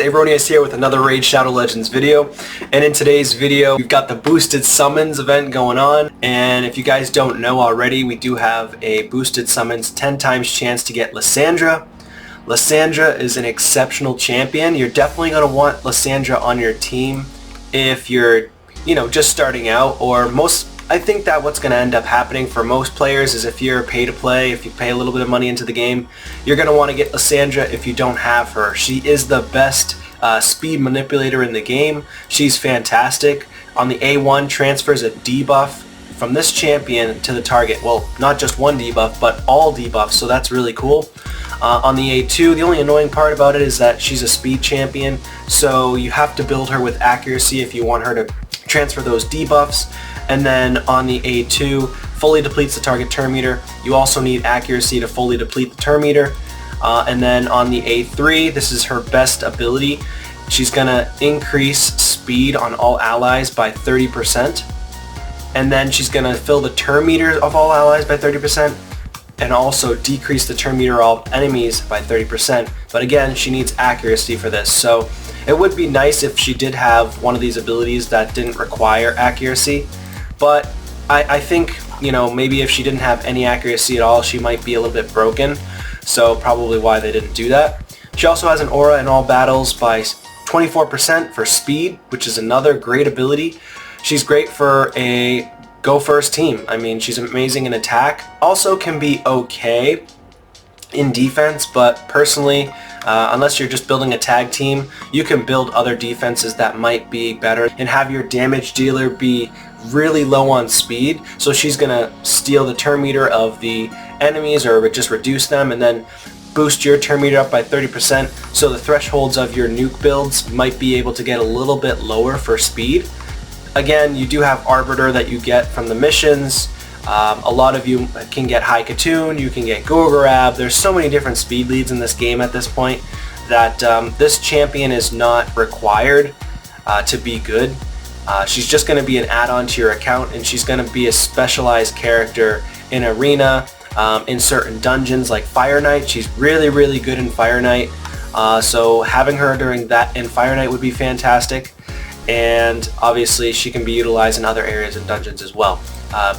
Avronius here with another Raid Shadow Legends video, and in today's video we've got the boosted summons event going on, and if you guys don't know already, we do have a boosted summons 10 times chance to get Lysandra. Lysandra is an exceptional champion. You're definitely going to want Lysandra on your team if you're, just starting out, or I think that what's going to end up happening for most players is if you're pay to play, if you pay a little bit of money into the game, you're going to want to get Lysandra if you don't have her. She is the best speed manipulator in the game. She's fantastic. On the A1 transfers a debuff from this champion to the target. Well, not just one debuff, but all debuffs, so that's really cool. On the A2, the only annoying part about it is that she's a speed champion, so you have to build her with accuracy if you want her to transfer those debuffs. And then on the A2, fully depletes the target turn meter. You also need accuracy to fully deplete the turn meter. And then on the A3, this is her best ability. She's going to increase speed on all allies by 30%. And then she's going to fill the turn meter of all allies by 30%. And also decrease the turn meter of all enemies by 30%. But again, she needs accuracy for this. So it would be nice if she did have one of these abilities that didn't require accuracy. But I think, maybe if she didn't have any accuracy at all, she might be a little bit broken. So probably why they didn't do that. She also has an aura in all battles by 24% for speed, which is another great ability. She's great for a go first team. I mean, she's amazing in attack. Also can be okay in defense, but personally, unless you're just building a tag team, you can build other defenses that might be better and have your damage dealer be really low on speed, so she's gonna steal the turn meter of the enemies or just reduce them, and then boost your turn meter up by 30%, so the thresholds of your nuke builds might be able to get a little bit lower for speed. Again, you do have Arbiter that you get from the missions. A lot of you can get High Katoon, you can get Gogorab. There's so many different speed leads in this game at this point that this champion is not required to be good. She's just going to be an add-on to your account, and she's going to be a specialized character in Arena, in certain dungeons like Fire Knight. She's really, really good in Fire Knight, so having her during that in Fire Knight would be fantastic. And obviously she can be utilized in other areas in dungeons as well.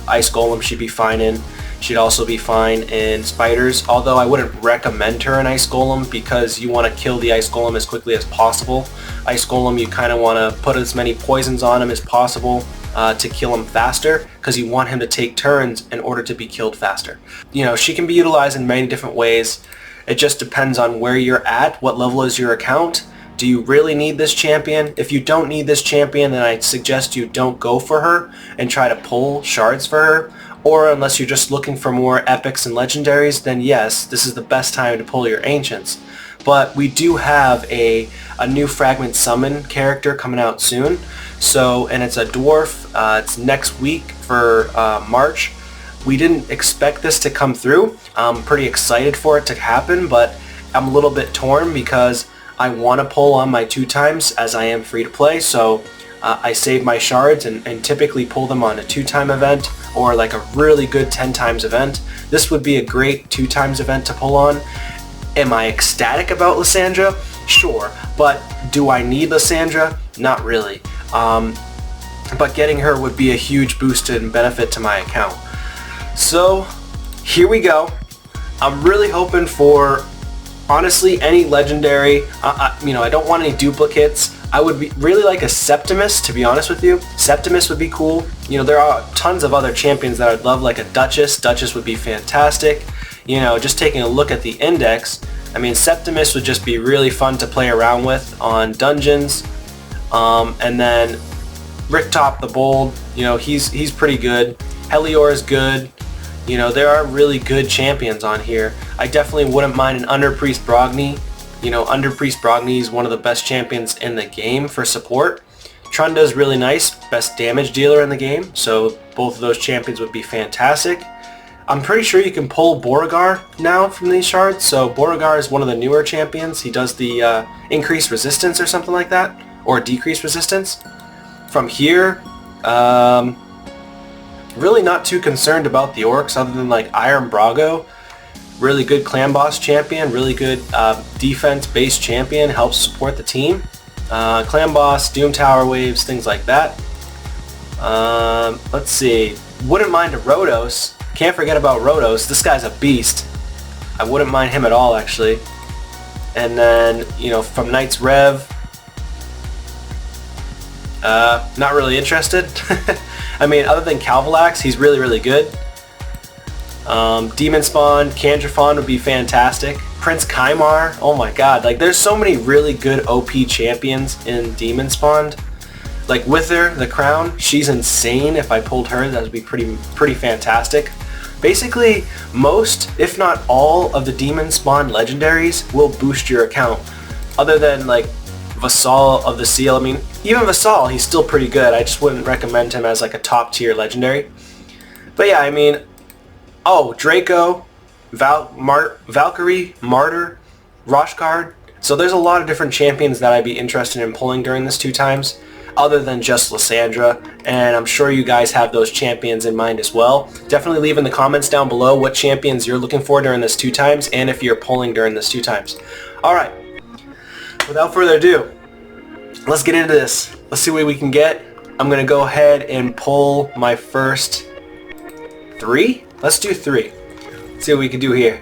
Ice Golem she'd be fine in. She'd also be fine in Spiders, although I wouldn't recommend her in Ice Golem because you want to kill the Ice Golem as quickly as possible. Ice Golem, you kind of want to put as many poisons on him as possible to kill him faster, because you want him to take turns in order to be killed faster. She can be utilized in many different ways. It just depends on where you're at, what level is your account. Do you really need this champion? If you don't need this champion, then I suggest you don't go for her and try to pull shards for her. Or unless you're just looking for more epics and legendaries, then yes, this is the best time to pull your ancients. But we do have a new fragment summon character coming out soon. And it's a dwarf. It's next week for March. We didn't expect this to come through. I'm pretty excited for it to happen, but I'm a little bit torn because I want to pull on my 2 times as I am free to play, so I save my shards and typically pull them on a 2-time event or like a really good 10 times event. This would be a great 2 times event to pull on. Am I ecstatic about Lysandra? Sure, but do I need Lysandra? Not really. But getting her would be a huge boost and benefit to my account. So here we go. I'm really hoping for, honestly, any legendary. I don't want any duplicates. I would really like a Septimus, to be honest with you. Septimus would be cool. There are tons of other champions that I'd love, like a Duchess. Duchess would be fantastic. Just taking a look at the index, Septimus would just be really fun to play around with on dungeons. And then Ricktop the Bold, he's pretty good. Helior is good. There are really good champions on here. I definitely wouldn't mind an Underpriest Brogni. Underpriest Brogni is one of the best champions in the game for support. Trunda is really nice, best damage dealer in the game, so both of those champions would be fantastic. I'm pretty sure you can pull Beauregard now from these shards, so Beauregard is one of the newer champions. He does the increased resistance or something like that, or decreased resistance. From here, really not too concerned about the orcs other than like Iron Brago. Really good clan boss champion, really good defense-based champion, helps support the team. Clan boss, Doom Tower waves, things like that. Let's see. Wouldn't mind a Rotos. Can't forget about Rotos. This guy's a beast. I wouldn't mind him at all, actually. And then, you know, from Knight's Rev, not really interested. I mean, other than Calvalax, he's really, really good. Demon Spawn, Candrafon would be fantastic. Prince Kymar, oh my god, like there's so many really good OP champions in Demon Spawn. Like Wither, the Crown, she's insane. If I pulled her, that would be pretty fantastic. Basically, most, if not all, of the Demon Spawn legendaries will boost your account. Other than like Vassal of the Seal. I mean, even Vassal, he's still pretty good. I just wouldn't recommend him as like a top tier legendary. But yeah, I mean, oh, Draco, Valkyrie, Martyr, Roshguard. So there's a lot of different champions that I'd be interested in pulling during this 2 times, other than just Lysandra, and I'm sure you guys have those champions in mind as well. Definitely leave in the comments down below what champions you're looking for during this 2 times, and if you're pulling during this 2 times. Alright, without further ado, let's get into this. Let's see what we can get. I'm going to go ahead and pull my first 3. Let's do 3. Let's see what we can do here.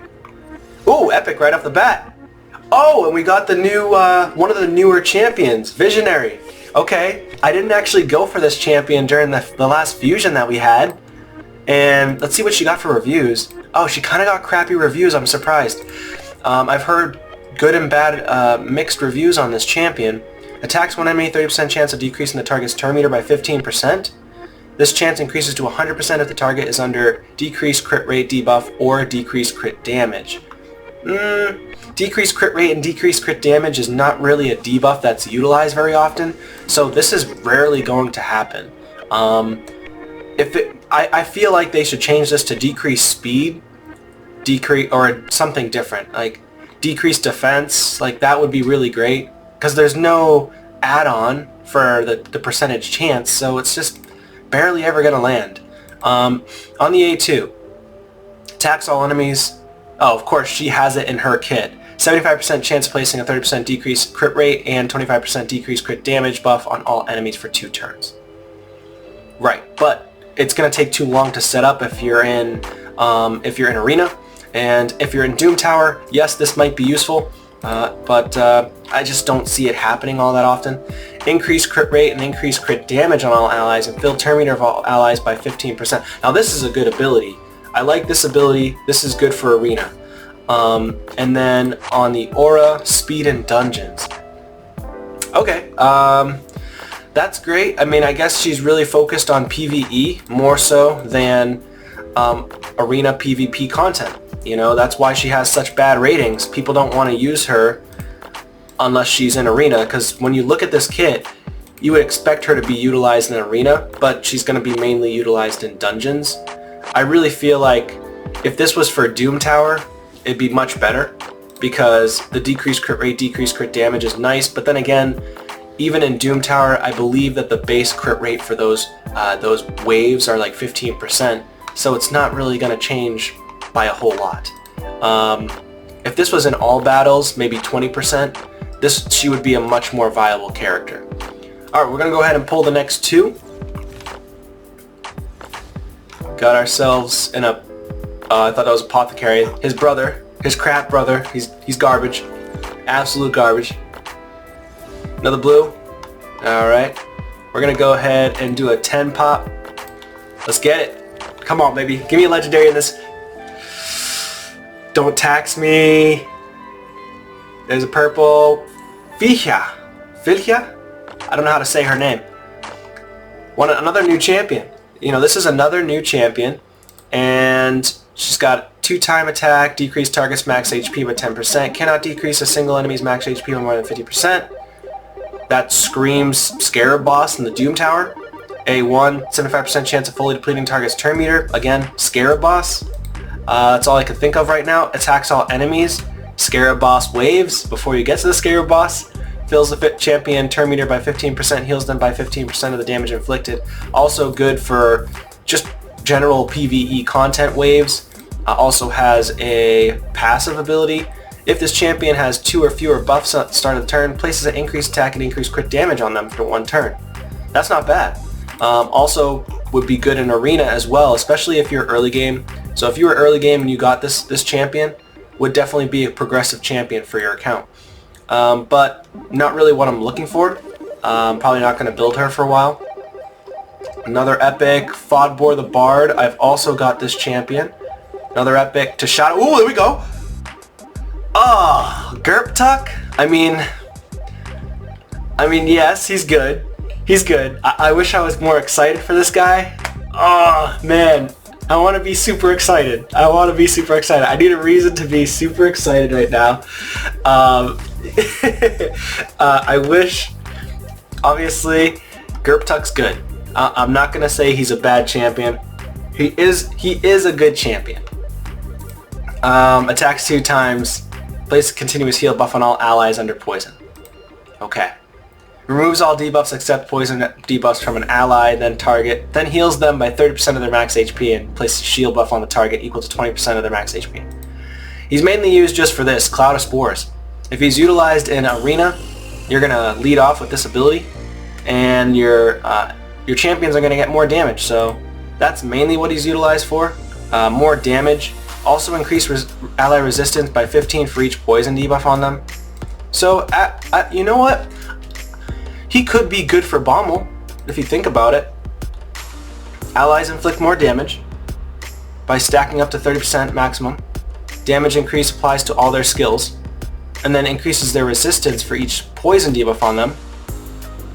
Ooh, epic right off the bat. Oh, and we got the new, one of the newer champions, Visionary. Okay, I didn't actually go for this champion during the last fusion that we had. And let's see what she got for reviews. Oh, she kind of got crappy reviews, I'm surprised. I've heard good and bad mixed reviews on this champion. Attacks one enemy, 30% chance of decreasing the target's turn meter by 15%. This chance increases to 100% if the target is under decreased crit rate debuff or decreased crit damage. Decreased crit rate and decreased crit damage is not really a debuff that's utilized very often, so this is rarely going to happen. I feel like they should change this to decreased speed, or something different, like decreased defense. Like that would be really great, because there's no add-on for the percentage chance, so it's just barely ever gonna land. On the A2, attacks all enemies. Oh, of course, she has it in her kit. 75% chance of placing a 30% decreased crit rate and 25% decreased crit damage buff on all enemies for 2 turns. Right, but it's gonna take too long to set up if you're in Arena, and if you're in Doom Tower, yes, this might be useful, but I just don't see it happening all that often. Increased crit rate and increased crit damage on all allies, and fill turn meter of all allies by 15%. Now this is a good ability. I like this ability. This is good for Arena. And then on the Aura, speed and dungeons. Okay, that's great. I mean, I guess she's really focused on PvE more so than Arena PvP content. You know, that's why she has such bad ratings. People don't want to use her unless she's in Arena, because when you look at this kit, you would expect her to be utilized in Arena, but she's going to be mainly utilized in dungeons. I really feel like if this was for Doom Tower, it'd be much better, because the decreased crit rate, decreased crit damage is nice, but then again, even in Doom Tower, I believe that the base crit rate for those waves are like 15%, so it's not really going to change by a whole lot. If this was in all battles, maybe 20%, she would be a much more viable character. Alright, we're going to go ahead and pull the next 2. Got ourselves in a, I thought that was Apothecary. His brother, his crap brother, he's garbage. Absolute garbage. Another blue. Alright. We're going to go ahead and do a 10 pop. Let's get it. Come on, baby. Give me a legendary in this. Don't tax me. There's a purple. Vilja? I don't know how to say her name. Another new champion. You know, this is another new champion, and she's got 2-time attack, decrease target's max HP by 10%, cannot decrease a single enemy's max HP by more than 50%. That screams Scarab Boss in the Doom Tower. A1, 75% chance of fully depleting target's turn meter. Again, Scarab Boss. That's all I can think of right now. Attacks all enemies. Scarab Boss waves before you get to the Scarab Boss. Fills the champion turn meter by 15%, heals them by 15% of the damage inflicted. Also good for just general PvE content waves. Also has a passive ability. If this champion has 2 or fewer buffs at the start of the turn, places an increased attack and increased crit damage on them for 1 turn. That's not bad. Also would be good in arena as well, especially if you're early game. So if you were early game and you got this champion, would definitely be a progressive champion for your account. But not really what I'm looking for. Probably not going to build her for a while. Another epic, Fodbor the Bard. I've also got this champion. Another epic to Shadow. Ooh, there we go. Oh, Gerptuck? I mean, yes, he's good. He's good. I wish I was more excited for this guy. Oh, man. I want to be super excited. I need a reason to be super excited right now. I wish, obviously, Gerptuck's good. I'm not going to say he's a bad champion. He is a good champion. Attacks 2 times. Place a continuous heal buff on all allies under poison. Okay. Removes all debuffs except poison debuffs from an ally, then target, then heals them by 30% of their max HP and places a shield buff on the target equal to 20% of their max HP. He's mainly used just for this, Cloud of Spores. If he's utilized in Arena, you're going to lead off with this ability, and your champions are going to get more damage, so that's mainly what he's utilized for. More damage. Also increase ally resistance by 15 for each poison debuff on them. So, you know what? He could be good for Bommel, if you think about it. Allies inflict more damage by stacking up to 30% maximum. Damage increase applies to all their skills, and then increases their resistance for each poison debuff on them.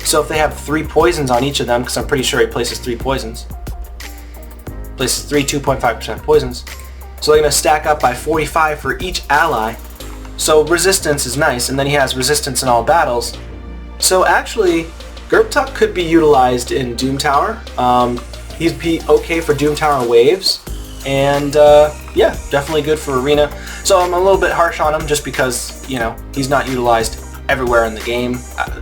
So if they have 3 poisons on each of them, because I'm pretty sure he places 3 poisons, places 3 2.5% poisons, so they're going to stack up by 45 for each ally. So resistance is nice, and then he has resistance in all battles. So actually, Gerptuck could be utilized in Doom Tower. He'd be okay for Doom Tower waves, and yeah, definitely good for Arena. So I'm a little bit harsh on him just because, you know, he's not utilized everywhere in the game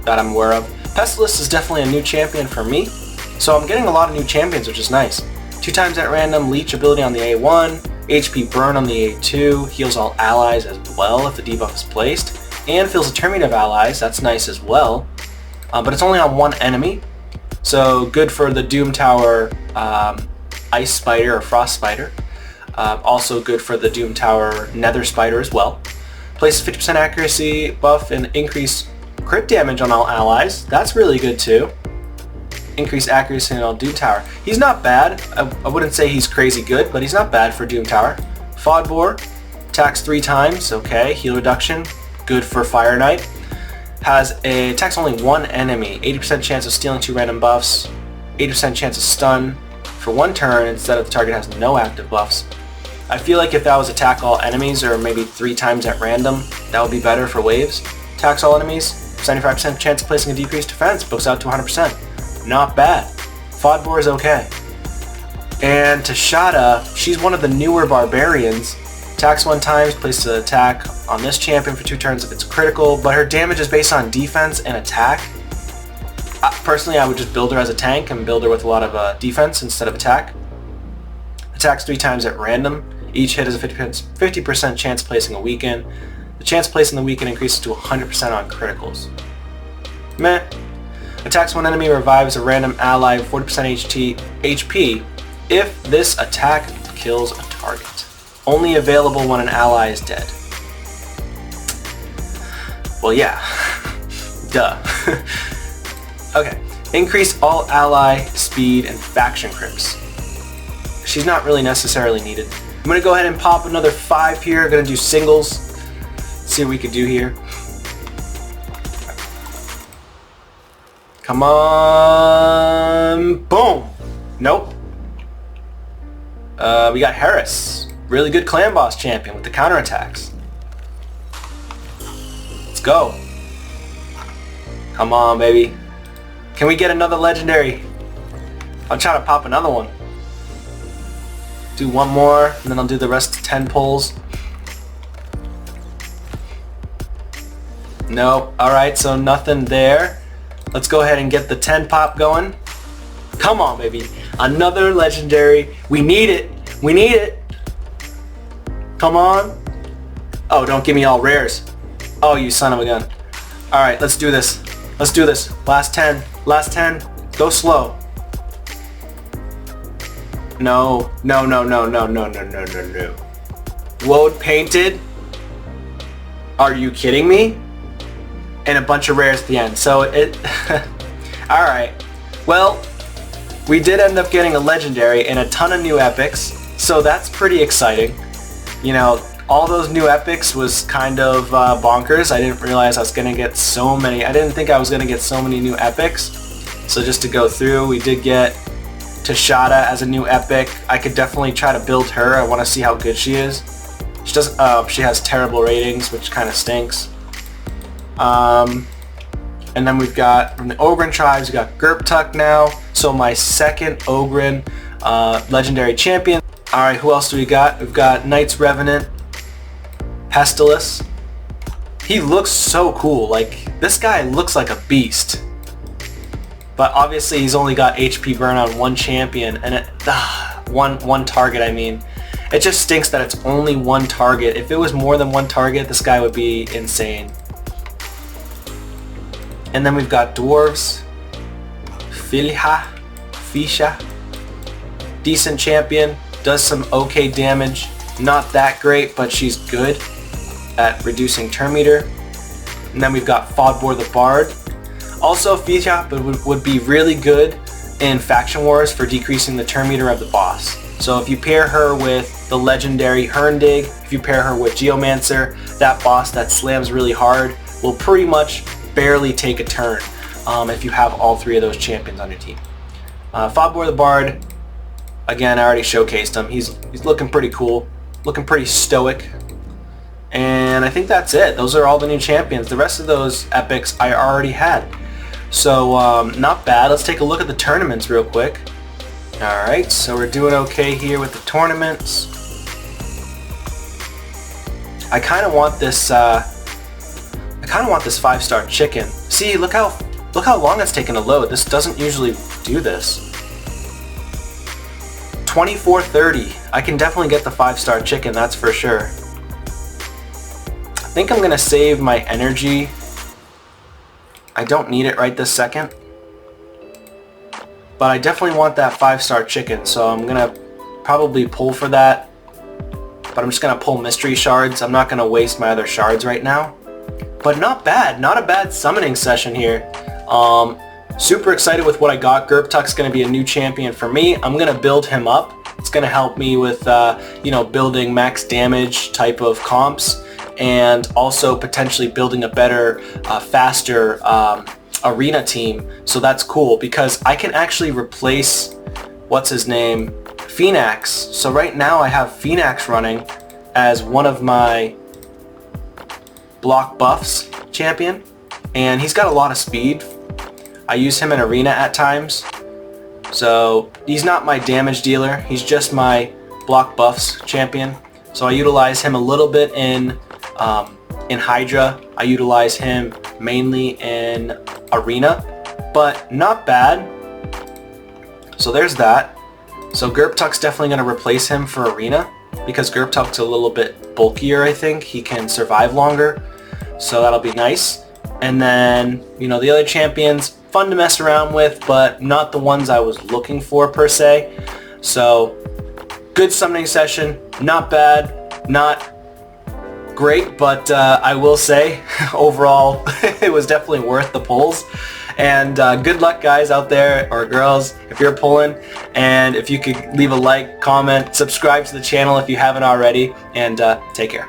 that I'm aware of. Pestilus is definitely a new champion for me, so I'm getting a lot of new champions, which is nice. 2 times at random, Leech ability on the A1, HP Burn on the A2, heals all allies as well if the debuff is placed, and fills a turning of allies. That's nice as well, but it's only on 1 enemy, so good for the Doom Tower Ice Spider or Frost Spider. Also good for the Doom Tower Nether Spider as well. Places 50% accuracy buff and increase crit damage on all allies. That's really good too. Increase accuracy in all Doom Tower. He's not bad. I wouldn't say he's crazy good, but he's not bad for Doom Tower. Fodbor attacks 3 times. Okay, heal reduction. Good for Fire Knight. Attacks only 1 enemy. 80% chance of stealing 2 random buffs. 80% chance of stun for 1 turn instead of the target has no active buffs. I feel like if that was attack all enemies or maybe 3 times at random, that would be better for waves. Attacks all enemies. 75% chance of placing a decreased defense. Books out to 100%. Not bad. Fodbor is okay. And Tashada, she's one of the newer barbarians. Attacks 1 time, places an attack on this champion for 2 turns if it's critical, but her damage is based on defense and attack. Personally, I would just build her as a tank and build her with a lot of defense instead of attack. Attacks 3 times at random. Each hit is a 50% chance of placing a weaken. The chance of placing the weaken increases to 100% on criticals. Meh. Attacks 1 enemy, revives a random ally with 40% HP if this attack kills a target. Only available when an ally is dead. Well, yeah. Duh. Okay. Increase all ally speed and faction crits. She's not really necessarily needed. I'm going to go ahead and pop another 5 here. I'm going to do singles. See what we can do here. Come on. Boom. Nope. We got Harris. Really good clan boss champion with the counterattacks. Let's go. Come on, baby. Can we get another legendary? I'll try to pop another one. Do 1 more, and then I'll do the rest of 10 pulls. Nope. Alright, so nothing there. Let's go ahead and get the 10 pop going. Come on, baby. Another legendary. We need it. We need it. Come on. Oh, don't give me all rares. Oh, you son of a gun. Alright, let's do this. Let's do this. Last 10. Last 10. Go slow. No. No, no, no, no, no, no, no, no, no. Woad painted? Are you kidding me? And a bunch of rares at the end. So it... Alright. Well, we did end up getting a legendary and a ton of new epics. So that's pretty exciting. You know, all those new epics was kind of bonkers. I didn't realize I was going to get so many. I didn't think I was going to get so many new epics. So just to go through, we did get Tashada as a new epic. I could definitely try to build her. I want to see how good she is. She doesn't. She has terrible ratings, which kind of stinks. And then we've got from the Ogren tribes, we got Gerptuk now. So my second Ogren legendary champion. All right, who else do we got? We've got Knights Revenant, Pestilus. He looks so cool. Like, this guy looks like a beast. But obviously he's only got HP burn on one champion, and it, one target, I mean. It just stinks that it's only one target. If it was more than one target, this guy would be insane. And then we've got Dwarves, Fisha. Decent champion, does some okay damage. Not that great, but she's good at reducing turn meter. And then we've got Fodbor the Bard. Also, Fisha would be really good in Faction Wars for decreasing the turn meter of the boss. So if you pair her with the legendary Herndig, if you pair her with Geomancer, that boss that slams really hard will pretty much barely take a turn if you have all three of those champions on your team. Fodbor the Bard, again, I already showcased him. He's looking pretty cool, looking pretty stoic. And I think that's it. Those are all the new champions. The rest of those epics I already had. So not bad. Let's take a look at the tournaments real quick. Alright, so we're doing okay here with the tournaments. I kind of want this 5-star chicken. See, look how long it's taken to load. This doesn't usually do this. 24:30. I can definitely get the 5-star chicken, that's for sure. I think I'm gonna save my energy. I don't need it right this second. But I definitely want that 5-star chicken, so I'm gonna probably pull for that. But I'm just gonna pull mystery shards. I'm not gonna waste my other shards right now. But not bad, not a bad summoning session here. Super excited with what I got. Gerptuk's gonna be a new champion for me. I'm gonna build him up. It's gonna help me with you know, building max damage type of comps, and also potentially building a better, faster arena team. So that's cool because I can actually replace, what's his name, Phoenix. So right now I have Phoenix running as one of my block buffs champion, and he's got a lot of speed. I use him in arena at times. So he's not my damage dealer, he's just my block buffs champion. So I utilize him a little bit in Hydra. I utilize him mainly in arena, but not bad. So there's that. So Gerptuk's definitely going to replace him for arena because Gerptuk's a little bit bulkier, I think. He can survive longer, so that'll be nice. And then, you know, the other champions, fun to mess around with, but not the ones I was looking for per se. So good summoning session, not bad, not great, but I will say overall it was definitely worth the pulls. And good luck guys out there, or girls, if you're pulling. And if you could leave a like, comment, subscribe to the channel if you haven't already, and take care.